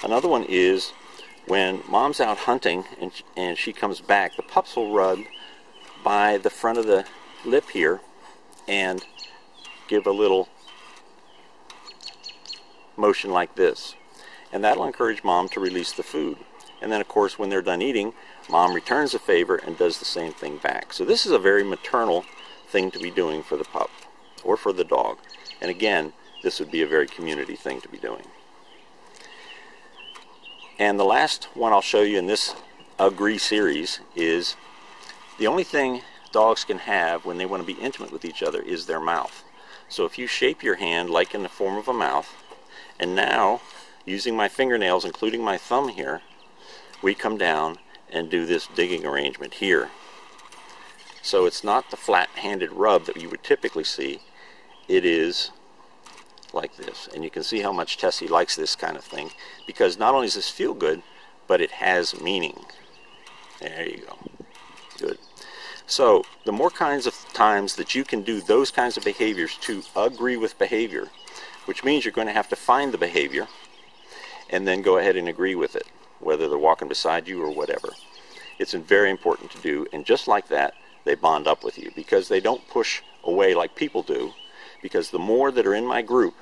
Another one is when mom's out hunting and she comes back, the pups will rub by the front of the lip here and give a little motion like this. And that'll encourage mom to release the food. And then of course when they're done eating, mom returns the favor and does the same thing back. So this is a very maternal thing to be doing for the pup or for the dog. And again, this would be a very community thing to be doing. And the last one I'll show you in this Agree series is the only thing dogs can have when they want to be intimate with each other is their mouth. So if you shape your hand like in the form of a mouth, and now using my fingernails, including my thumb here, we come down and do this digging arrangement here. So it's not the flat-handed rub that you would typically see. It is like this. And you can see how much Tessie likes this kind of thing, because not only does this feel good, but it has meaning. There you go. Good. So the more kinds of times that you can do those kinds of behaviors to agree with behavior, which means you're going to have to find the behavior and then go ahead and agree with it, whether they're walking beside you or whatever. It's very important to do, and just like that, they bond up with you, because they don't push away like people do, because the more that are in my group,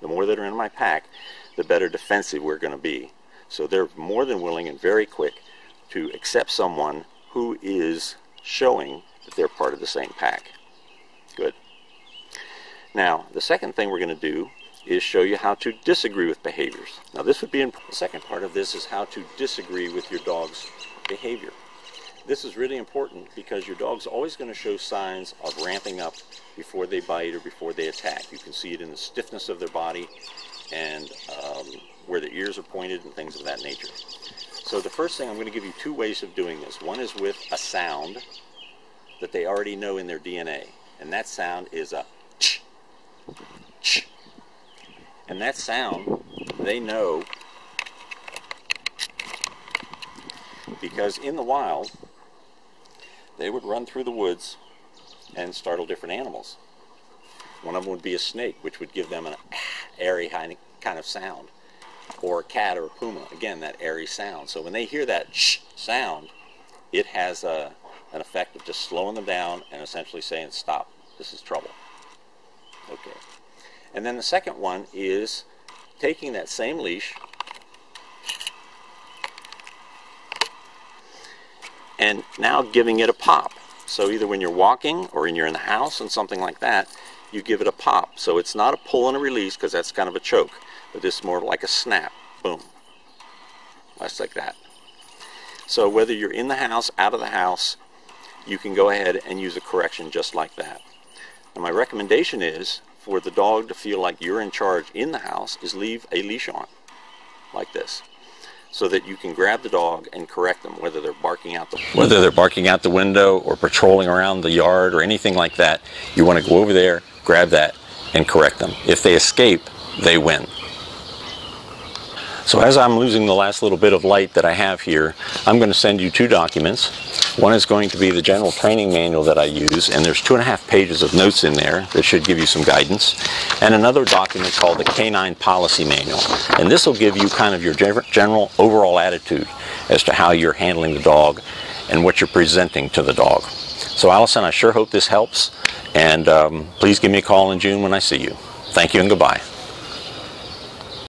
the more that are in my pack, the better defensive we're going to be. So they're more than willing and very quick to accept someone who is showing that they're part of the same pack. Good. Now, the second thing we're going to do is show you how to disagree with behaviors. Now, this would be the second part of this is how to disagree with your dog's behavior. This is really important because your dog's always going to show signs of ramping up before they bite or before they attack. You can see it in the stiffness of their body and where their ears are pointed and things of that nature. So the first thing, I'm going to give you two ways of doing this. One is with a sound that they already know in their DNA, and that sound is a ch, ch. And that sound they know because in the wild they would run through the woods and startle different animals. One of them would be a snake, which would give them an airy kind of sound, or a cat or a puma, again, that airy sound. So when they hear that sh sound, it has an effect of just slowing them down and essentially saying, stop, this is trouble. Okay. And then the second one is taking that same leash and now giving it a pop. So either when you're walking or when you're in the house and something like that, you give it a pop. So it's not a pull and a release, because that's kind of a choke, but this is more like a snap. Boom. Just like that. So whether you're in the house, out of the house, you can go ahead and use a correction just like that. And my recommendation is for the dog to feel like you're in charge in the house is leave a leash on, like this, so that you can grab the dog and correct them, whether they're barking out the window or patrolling around the yard or anything like that. You want to go over there, grab that, and correct them. If they escape, they win. So as I'm losing the last little bit of light that I have here, I'm going to send you two documents. One is going to be the general training manual that I use, and there's 2.5 pages of notes in there that should give you some guidance. And another document called the Canine Policy Manual. And this will give you kind of your general overall attitude as to how you're handling the dog and what you're presenting to the dog. So Allison, I sure hope this helps, and please give me a call in June when I see you. Thank you and goodbye.